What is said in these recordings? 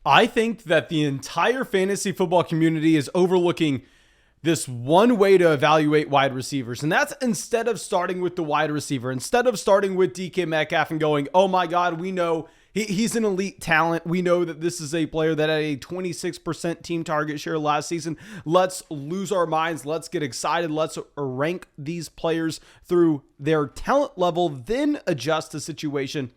I think that the entire fantasy football community is overlooking this one way to evaluate wide receivers. And that's instead of starting with the wide receiver, instead of starting with DK Metcalf and going, oh my God, we know he's an elite talent. We know that this is a player that had a 26% team target share last season. Let's lose our minds. Let's get excited. Let's rank these players through their talent level, then adjust the situation.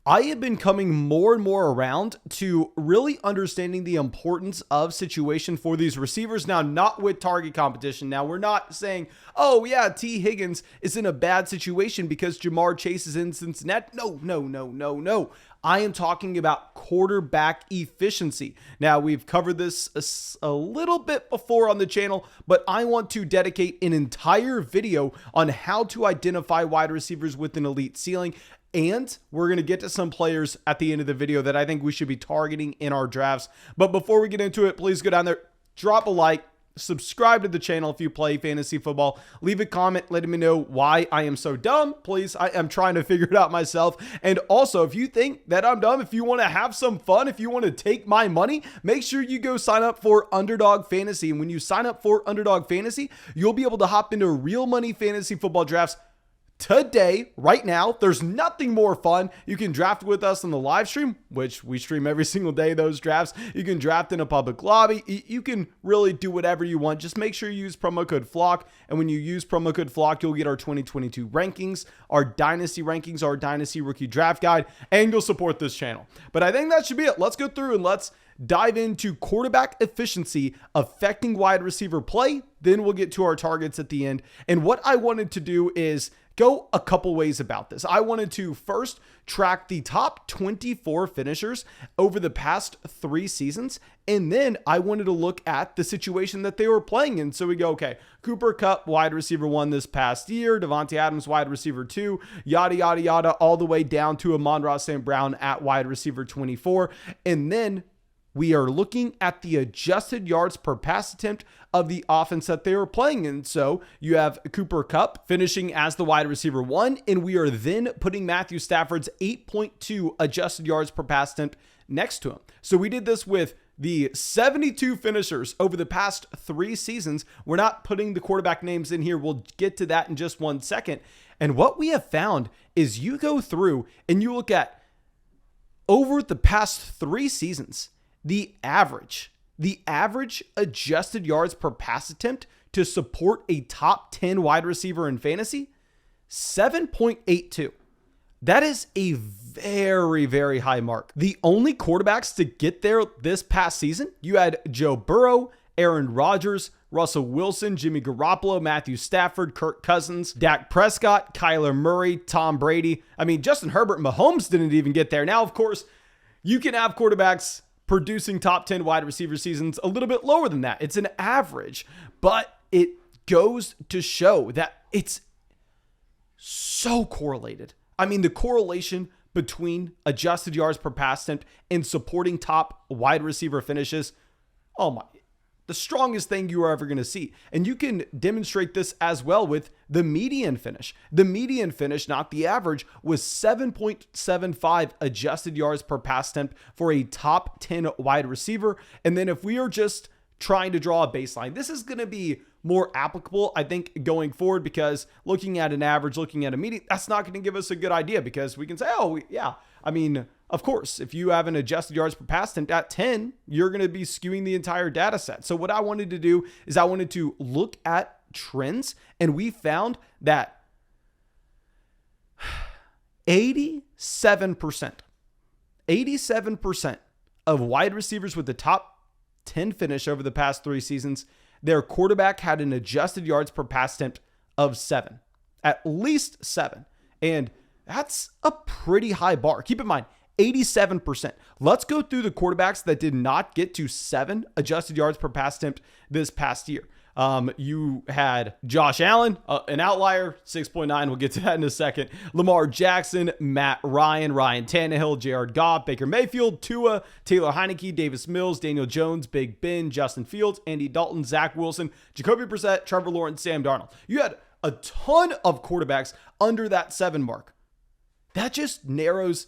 I have been coming more and more around to really understanding the importance of situation for these receivers. Now, not with target competition. Now, we're not saying, oh yeah, T. Higgins is in a bad situation because Jamar Chase is in Cincinnati. No. I am talking about quarterback efficiency. Now, we've covered this a little bit before on the channel, but I want to dedicate an entire video on how to identify wide receivers with an elite ceiling. And we're going to get to some players at the end of the video that I think we should be targeting in our drafts. But before we get into it, please go down there, drop a like, subscribe to the channel if you play fantasy football, leave a comment letting me know why I am so dumb. Please, I am trying to figure it out myself. And also, if you think that I'm dumb, if you want to have some fun, if you want to take my money, make sure you go sign up for Underdog Fantasy. And when you sign up for Underdog Fantasy, you'll be able to hop into real money fantasy football drafts today, right now. There's nothing more fun. You can draft with us on the live stream, which we stream every single day, those drafts. You can draft in a public lobby. You can really do whatever you want. Just make sure you use promo code FLOCK. And when you use promo code FLOCK, you'll get our 2022 rankings, our dynasty rankings, our dynasty rookie draft guide, and you'll support this channel. But I think that should be it. Let's go through and let's dive into quarterback efficiency affecting wide receiver play. Then we'll get to our targets at the end. And what I wanted to do is go a couple ways about this. I wanted to first track the top 24 finishers over the past 3 seasons. And then I wanted to look at the situation that they were playing in. So we go, okay, Cooper Kupp, wide receiver 1 this past year, Devontae Adams, wide receiver 2, yada, yada, yada, all the way down to Amon-Ra St. Brown at wide receiver 24. And then we are looking at the adjusted yards per pass attempt of the offense that they were playing in. So you have Cooper Kupp finishing as the wide receiver 1, and we are then putting Matthew Stafford's 8.2 adjusted yards per pass attempt next to him. So we did this with the 72 finishers over the past 3 seasons. We're not putting the quarterback names in here. We'll get to that in just 1 second. And what we have found is you go through and you look at over the past 3 seasons, the average adjusted yards per pass attempt to support a top 10 wide receiver in fantasy, 7.82. That is a very, very high mark. The only quarterbacks to get there this past season, you had Joe Burrow, Aaron Rodgers, Russell Wilson, Jimmy Garoppolo, Matthew Stafford, Kirk Cousins, Dak Prescott, Kyler Murray, Tom Brady. I mean, Justin Herbert and Mahomes didn't even get there. Now, of course, you can have quarterbacks producing top 10 wide receiver seasons a little bit lower than that. It's an average, but it goes to show that it's so correlated. I mean, the correlation between adjusted yards per pass attempt and supporting top wide receiver finishes, oh my, the strongest thing you are ever going to see. And you can demonstrate this as well with the median finish. The median finish, not the average, was 7.75 adjusted yards per pass attempt for a top 10 wide receiver. And then if we are just trying to draw a baseline, this is going to be more applicable, I think, going forward, because looking at an average, looking at a median, that's not going to give us a good idea, because we can say, oh, yeah, I mean, of course, if you have an adjusted yards per pass attempt at 10, you're going to be skewing the entire data set. So what I wanted to do is I wanted to look at trends, and we found that 87% of wide receivers with the top 10 finish over the past 3 seasons, their quarterback had an adjusted yards per pass attempt of 7, at least 7. And that's a pretty high bar. Keep in mind, 87%. Let's go through the quarterbacks that did not get to 7 adjusted yards per pass attempt this past year. You had Josh Allen, an outlier, 6.9. We'll get to that in a second. Lamar Jackson, Matt Ryan, Ryan Tannehill, Jared Goff, Baker Mayfield, Tua, Taylor Heineke, Davis Mills, Daniel Jones, Big Ben, Justin Fields, Andy Dalton, Zach Wilson, Jacoby Brissett, Trevor Lawrence, Sam Darnold. You had a ton of quarterbacks under that 7 mark. That just narrows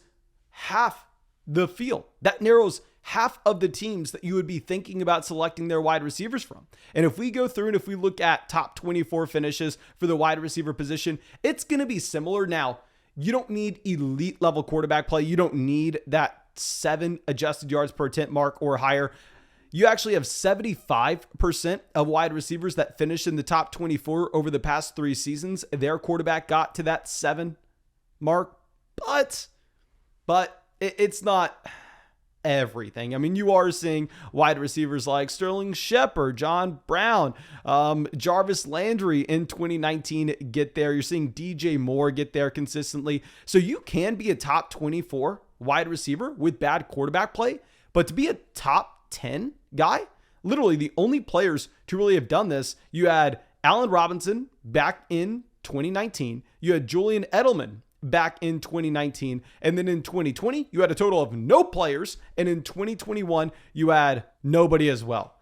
half the field. That narrows half of the teams that you would be thinking about selecting their wide receivers from. And if we go through and if we look at top 24 finishes for the wide receiver position, it's going to be similar. Now, you don't need elite level quarterback play. You don't need that 7 adjusted yards per attempt mark or higher. You actually have 75% of wide receivers that finished in the top 24 over the past 3 seasons. Their quarterback got to that 7 mark, but it's not everything. I mean, you are seeing wide receivers like Sterling Shepard, John Brown, Jarvis Landry in 2019 get there. You're seeing DJ Moore get there consistently. So you can be a top 24 wide receiver with bad quarterback play, but to be a top 10 guy, literally the only players to really have done this, you had Allen Robinson back in 2019. You had Julian Edelman back in 2019. And then in 2020, you had a total of no players. And in 2021, you had nobody as well.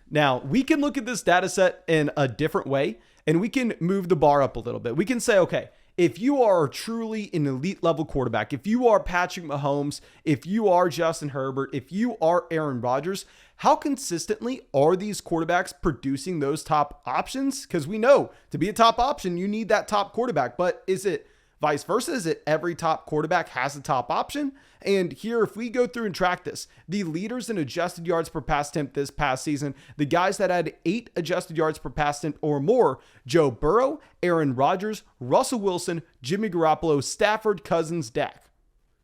Now, we can look at this data set in a different way, and we can move the bar up a little bit. We can say, okay, if you are truly an elite level quarterback, if you are Patrick Mahomes, if you are Justin Herbert, if you are Aaron Rodgers, how consistently are these quarterbacks producing those top options? Because we know to be a top option, you need that top quarterback. But is it vice versa? Is it every top quarterback has a top option? And here, if we go through and track this, the leaders in adjusted yards per pass attempt this past season, the guys that had 8 adjusted yards per pass attempt or more, Joe Burrow, Aaron Rodgers, Russell Wilson, Jimmy Garoppolo, Stafford, Cousins, Dak.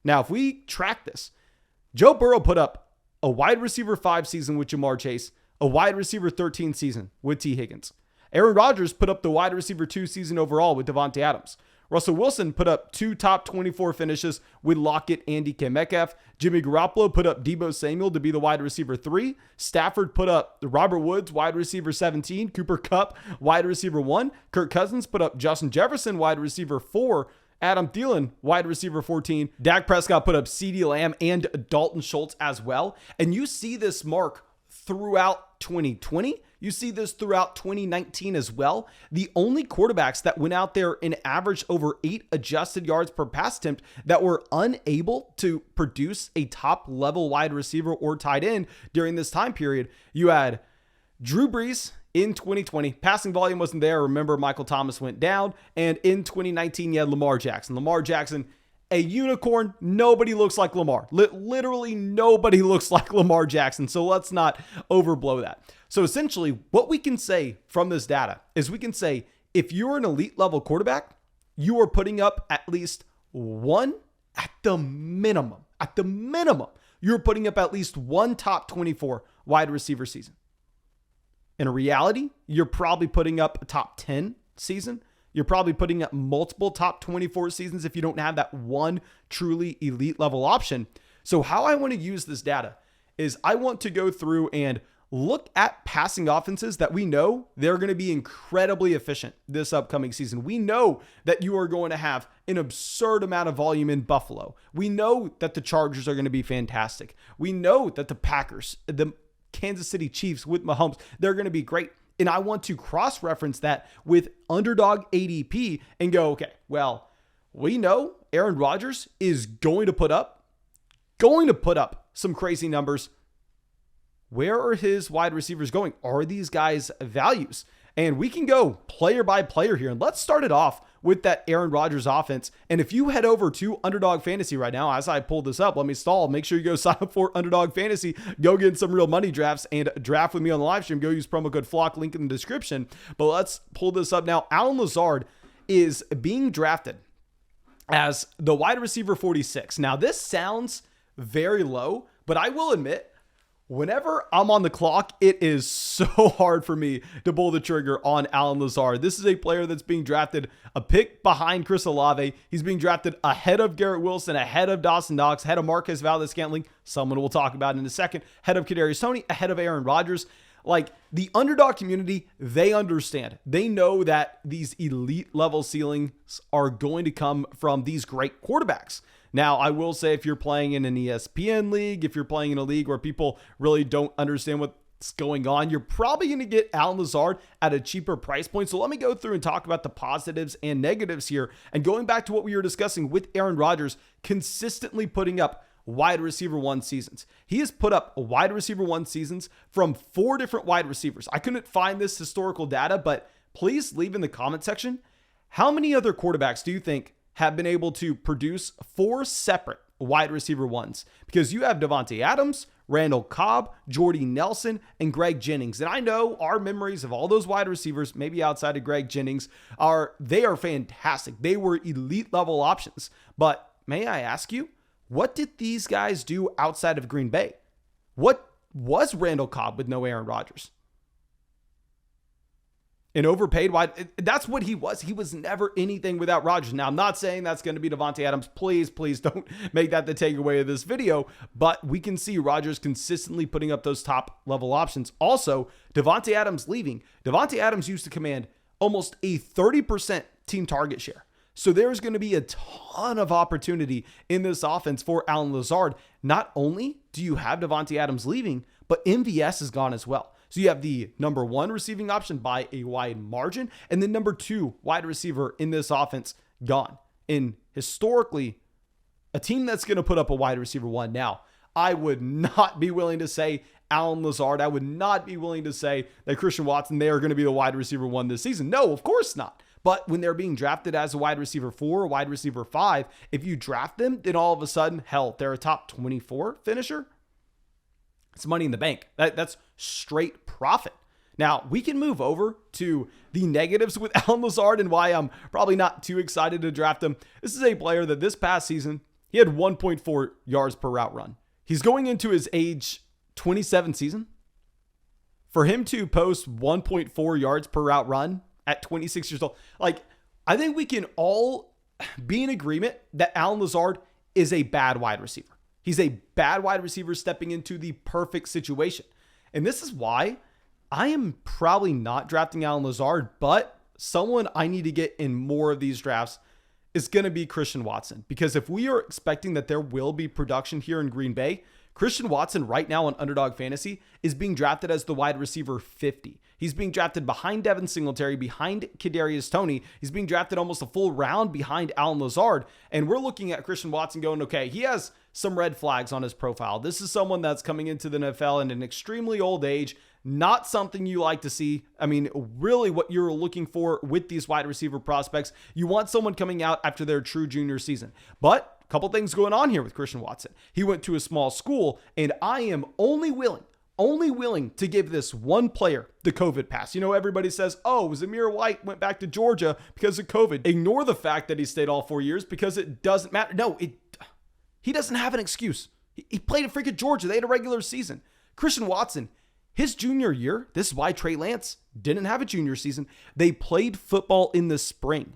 Now, if we track this, Joe Burrow put up a wide receiver 5 season with Jamar Chase, a wide receiver 13 season with T. Higgins. Aaron Rodgers put up the wide receiver 2 season overall with Devontae Adams. Russell Wilson put up 2 top 24 finishes with Lockett and DK Metcalf. Jimmy Garoppolo put up Deebo Samuel to be the wide receiver 3. Stafford put up Robert Woods, wide receiver 17. Cooper Kupp, wide receiver 1. Kirk Cousins put up Justin Jefferson, wide receiver 4. Adam Thielen, wide receiver 14. Dak Prescott put up CeeDee Lamb and Dalton Schultz as well. And you see this mark throughout 2020. You see this throughout 2019 as well. The only quarterbacks that went out there and averaged over 8 adjusted yards per pass attempt that were unable to produce a top level wide receiver or tight end during this time period. You had Drew Brees in 2020. Passing volume wasn't there. Remember, Michael Thomas went down. And in 2019, you had Lamar Jackson. Lamar Jackson, a unicorn. Nobody looks like Lamar. Literally nobody looks like Lamar Jackson. So let's not overblow that. So essentially, what we can say from this data is we can say if you're an elite level quarterback, you are putting up at least one at the minimum. At the minimum, you're putting up at least one top 24 wide receiver season. In reality, you're probably putting up a top 10 season. You're probably putting up multiple top 24 seasons if you don't have that one truly elite level option. So how I want to use this data is I want to go through and look at passing offenses that we know they're going to be incredibly efficient this upcoming season. We know that you are going to have an absurd amount of volume in Buffalo. We know that the Chargers are going to be fantastic. We know that the Packers, the Kansas City Chiefs with Mahomes, they're going to be great. And I want to cross-reference that with underdog ADP and go, okay, well, we know Aaron Rodgers is going to put up some crazy numbers. Where are his wide receivers going? Are these guys values? And we can go player by player here. And let's start it off with that Aaron Rodgers offense. And if you head over to Underdog Fantasy right now, as I pull this up, let me stall. Make sure you go sign up for Underdog Fantasy. Go get some real money drafts and draft with me on the live stream. Go use promo code FLOCK, link in the description. But let's pull this up now. Allen Lazard is being drafted as the wide receiver 46. Now, this sounds very low, but I will admit, whenever I'm on the clock, it is so hard for me to pull the trigger on Allen Lazard. This is a player that's being drafted a pick behind Chris Olave. He's being drafted ahead of Garrett Wilson, ahead of Dawson Knox, ahead of Marquez Valdes-Scantling, someone we'll talk about in a second, ahead of Kadarius Toney, ahead of Aaron Rodgers. Like, the underdog community, they understand. They know that these elite level ceilings are going to come from these great quarterbacks. Now, I will say if you're playing in an ESPN league, if you're playing in a league where people really don't understand what's going on, you're probably going to get Allen Lazard at a cheaper price point. So let me go through and talk about the positives and negatives here. And going back to what we were discussing with Aaron Rodgers, consistently putting up wide receiver one seasons. He has put up wide receiver one seasons from 4 different wide receivers. I couldn't find this historical data, but please leave in the comment section. How many other quarterbacks do you think have been able to produce 4 separate wide receiver ones? Because you have Davante Adams, Randall Cobb, Jordy Nelson, and Greg Jennings. And I know our memories of all those wide receivers, maybe outside of Greg Jennings, are fantastic. They were elite level options. But may I ask you, what did these guys do outside of Green Bay? What was Randall Cobb with no Aaron Rodgers? An overpaid wide. That's what he was. He was never anything without Rodgers. Now, I'm not saying that's going to be Davante Adams. Please don't make that the takeaway of this video. But we can see Rodgers consistently putting up those top level options. Also, Davante Adams leaving. Davante Adams used to command almost a 30% team target share. So there's going to be a ton of opportunity in this offense for Allen Lazard. Not only do you have Davante Adams leaving, but MVS is gone as well. So you have the number 1 receiving option by a wide margin, and then number 2 wide receiver in this offense gone. And historically, a team that's going to put up a wide receiver 1 now, I would not be willing to say Allen Lazard. I would not be willing to say that Christian Watson, they are going to be the wide receiver 1 this season. No, of course not. But when they're being drafted as a wide receiver 4 or wide receiver 5, if you draft them, then all of a sudden, hell, they're a top 24 finisher. It's money in the bank. That's straight profit. Now, we can move over to the negatives with Allen Lazard and why I'm probably not too excited to draft him. This is a player that this past season, he had 1.4 yards per route run. He's going into his age 27 season. For him to post 1.4 yards per route run at 26 years old, I think we can all be in agreement that Allen Lazard is a bad wide receiver. He's a bad wide receiver stepping into the perfect situation. And this is why I am probably not drafting Allen Lazard, but someone I need to get in more of these drafts is going to be Christian Watson. Because if we are expecting that there will be production here in Green Bay, Christian Watson right now on Underdog Fantasy is being drafted as the wide receiver 50. He's being drafted behind Devin Singletary, behind Kadarius Toney. He's being drafted almost a full round behind Allen Lazard. And we're looking at Christian Watson going, okay, he has some red flags on his profile. This is someone that's coming into the NFL in an extremely old age. Not something you like to see. I mean, really what you're looking for with these wide receiver prospects, you want someone coming out after their true junior season. But a couple things going on here with Christian Watson. He went to a small school, and I am only willing to give this one player the COVID pass. You know, everybody says, oh, Zamir White went back to Georgia because of COVID. Ignore the fact that he stayed all 4 years because it doesn't matter. No, he doesn't have an excuse. He played at freaking Georgia. They had a regular season. Christian Watson, his junior year, this is why Trey Lance didn't have a junior season. They played football in the spring.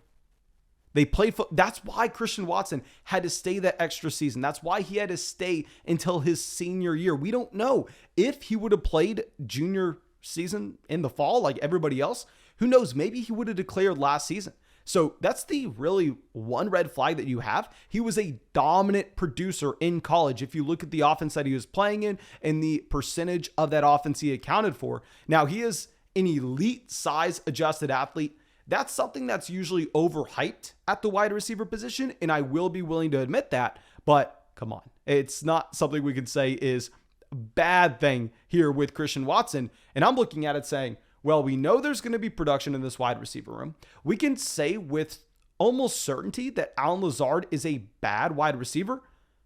That's why Christian Watson had to stay that extra season. That's why he had to stay until his senior year. We don't know if he would have played junior season in the fall like everybody else. Who knows? Maybe he would have declared last season. So that's the really one red flag that you have. He was a dominant producer in college. If you look at the offense that he was playing in and the percentage of that offense he accounted for. Now he is an elite size adjusted athlete. That's something that's usually overhyped at the wide receiver position, and I will be willing to admit that, but come on. It's not something we can say is a bad thing here with Christian Watson, and I'm looking at it saying, well, we know there's going to be production in this wide receiver room. We can say with almost certainty that Allen Lazard is a bad wide receiver.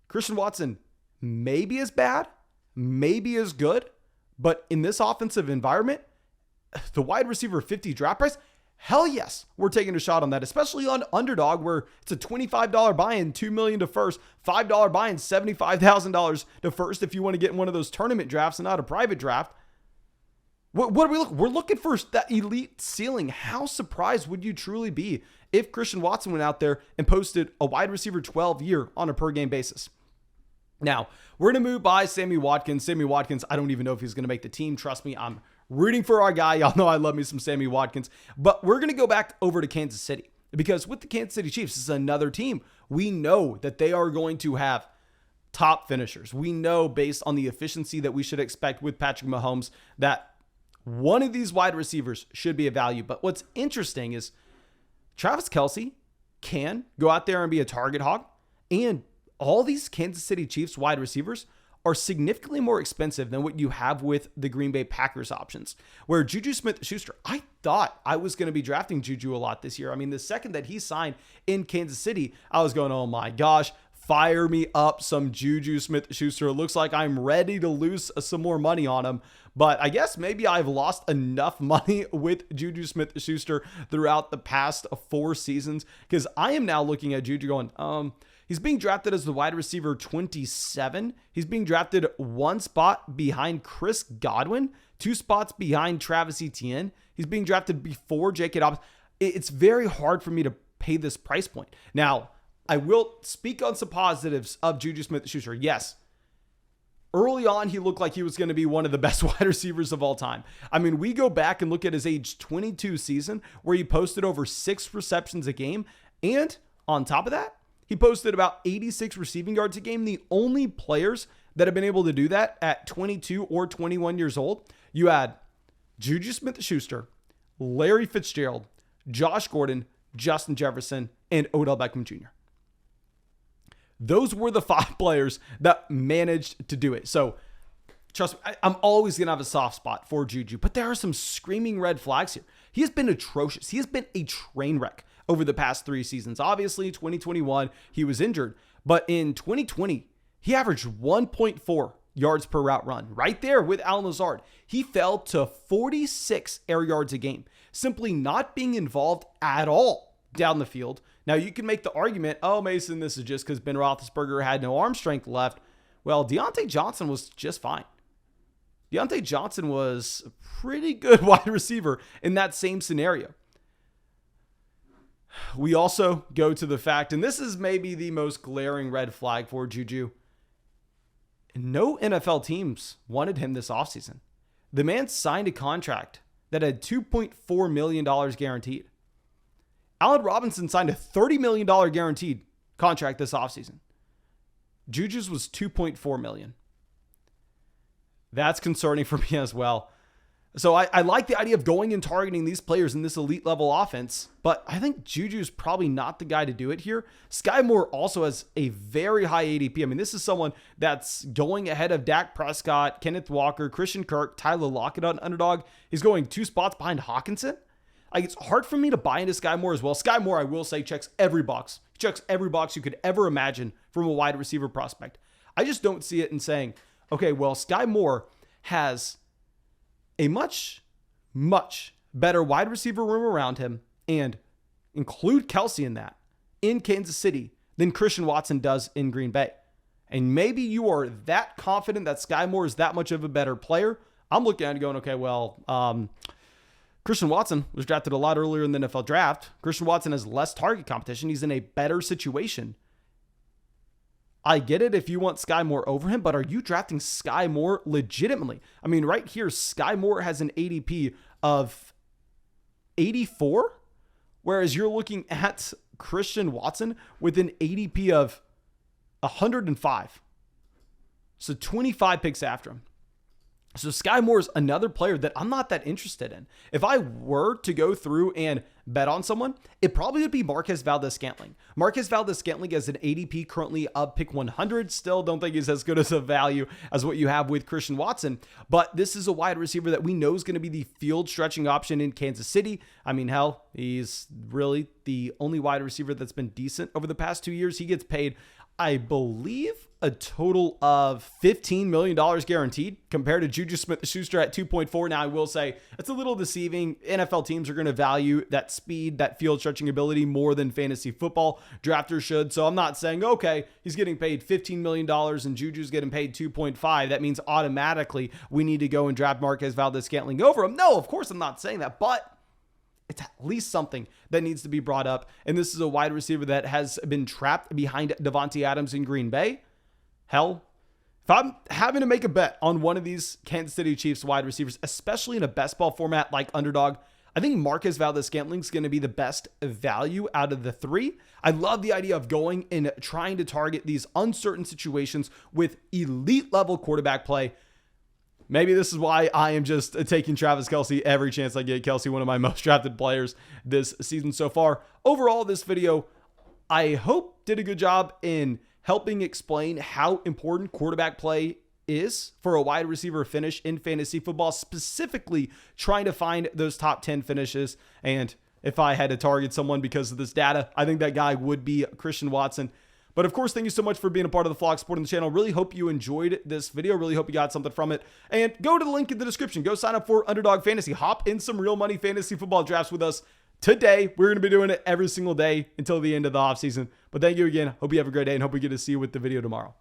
Christian Watson maybe is bad, maybe is good, but in this offensive environment, the wide receiver 50 draft price, hell yes, we're taking a shot on that, especially on Underdog where it's a $25 buy-in, $2 million to first, $5 buy-in, $75,000 to first if you want to get in one of those tournament drafts and not a private draft. What are we looking? We're looking for that elite ceiling. How surprised would you truly be if Christian Watson went out there and posted a wide receiver 12 year on a per game basis? Now, we're going to move by Sammy Watkins. Sammy Watkins, I don't even know if he's going to make the team. Trust me, I'm rooting for our guy. Y'all know I love me some Sammy Watkins. But we're going to go back over to Kansas City because with the Kansas City Chiefs, this is another team. We know that they are going to have top finishers. We know based on the efficiency that we should expect with Patrick Mahomes that one of these wide receivers should be a value. But what's interesting is Travis Kelce can go out there and be a target hog. And all these Kansas City Chiefs wide receivers are significantly more expensive than what you have with the Green Bay Packers options, where Juju Smith-Schuster, I thought I was going to be drafting Juju a lot this year. I mean, the second that he signed in Kansas City, I was going, oh my gosh, fire me up some Juju Smith-Schuster. It looks like I'm ready to lose some more money on him. But I guess maybe I've lost enough money with Juju Smith-Schuster throughout the past 4 seasons, because I am now looking at Juju going, he's being drafted as the wide receiver 27. He's being drafted 1 spot behind Chris Godwin, 2 spots behind Travis Etienne. He's being drafted before J.K. Dobbins. It's very hard for me to pay this price point. Now, I will speak on some positives of Juju Smith-Schuster. Yes, early on, he looked like he was going to be one of the best wide receivers of all time. I mean, we go back and look at his age 22 season where he posted over 6 receptions a game. And on top of that, he posted about 86 receiving yards a game. The only players that have been able to do that at 22 or 21 years old, you had Juju Smith-Schuster, Larry Fitzgerald, Josh Gordon, Justin Jefferson, and Odell Beckham Jr. Those were the 5 players that managed to do it. So trust me, I'm always going to have a soft spot for Juju, but there are some screaming red flags here. He has been atrocious. He has been a train wreck over the past 3 seasons. Obviously, 2021, he was injured, but in 2020, he averaged 1.4 yards per route run. Right there with Allen Lazard. He fell to 46 air yards a game, simply not being involved at all down the field. Now, you can make the argument, oh, Mason, this is just because Ben Roethlisberger had no arm strength left. Well, Deontay Johnson was just fine. Deontay Johnson was a pretty good wide receiver in that same scenario. We also go to the fact, and this is maybe the most glaring red flag for Juju. No NFL teams wanted him this offseason. The man signed a contract that had $2.4 million guaranteed. Allen Robinson signed a $30 million guaranteed contract this offseason. Juju's was $2.4 million. That's concerning for me as well. So I like the idea of going and targeting these players in this elite level offense, but I think Juju's probably not the guy to do it here. Sky Moore also has a very high ADP. I mean, this is someone that's going ahead of Dak Prescott, Kenneth Walker, Christian Kirk, Tyler Lockett on Underdog. He's going 2 spots behind Hawkinson. Like, it's hard for me to buy into Sky Moore as well. Sky Moore, I will say, checks every box. He checks every box you could ever imagine from a wide receiver prospect. I just don't see it in saying, okay, well, Sky Moore has a much, much better wide receiver room around him, and include Kelsey in that, in Kansas City, than Christian Watson does in Green Bay. And maybe you are that confident that Sky Moore is that much of a better player. I'm looking at it going, okay, well, Christian Watson was drafted a lot earlier in the NFL draft. Christian Watson has less target competition. He's in a better situation. I get it if you want Sky Moore over him, but are you drafting Sky Moore legitimately? I mean, right here, Sky Moore has an ADP of 84, whereas you're looking at Christian Watson with an ADP of 105. So 25 picks after him. So Sky Moore is another player that I'm not that interested in. If I were to go through and bet on someone, it probably would be Marquez Valdes-Scantling. Marquez Valdes-Scantling has an ADP currently of pick 100. Still don't think he's as good as a value as what you have with Christian Watson. But this is a wide receiver that we know is going to be the field stretching option in Kansas City. I mean, hell, he's really the only wide receiver that's been decent over the past 2 years. He gets paid, I believe, a total of $15 million guaranteed compared to Juju Smith-Schuster at 2.4. Now, I will say it's a little deceiving. NFL teams are going to value that speed, that field stretching ability more than fantasy football drafters should. So I'm not saying, okay, he's getting paid $15 million and Juju's getting paid 2.5. That means automatically we need to go and draft Marquez Valdes-Scantling over him. No, of course I'm not saying that, but it's at least something that needs to be brought up. And this is a wide receiver that has been trapped behind Davante Adams in Green Bay. Hell, if I'm having to make a bet on one of these Kansas City Chiefs wide receivers, especially in a best ball format like Underdog, I think Marquez Valdes-Scantling is going to be the best value out of the 3. I love the idea of going and trying to target these uncertain situations with elite level quarterback play. Maybe this is why I am just taking Travis Kelce every chance I get. Kelce, one of my most drafted players this season so far. Overall, this video, I hope, did a good job in helping explain how important quarterback play is for a wide receiver finish in fantasy football, specifically trying to find those top 10 finishes. And if I had to target someone because of this data, I think that guy would be Christian Watson. But of course, thank you so much for being a part of the flock, supporting the channel. Really hope you enjoyed this video. Really hope you got something from it. And go to the link in the description. Go sign up for Underdog Fantasy. Hop in some real money fantasy football drafts with us today. We're going to be doing it every single day until the end of the offseason. But thank you again. Hope you have a great day and hope we get to see you with the video tomorrow.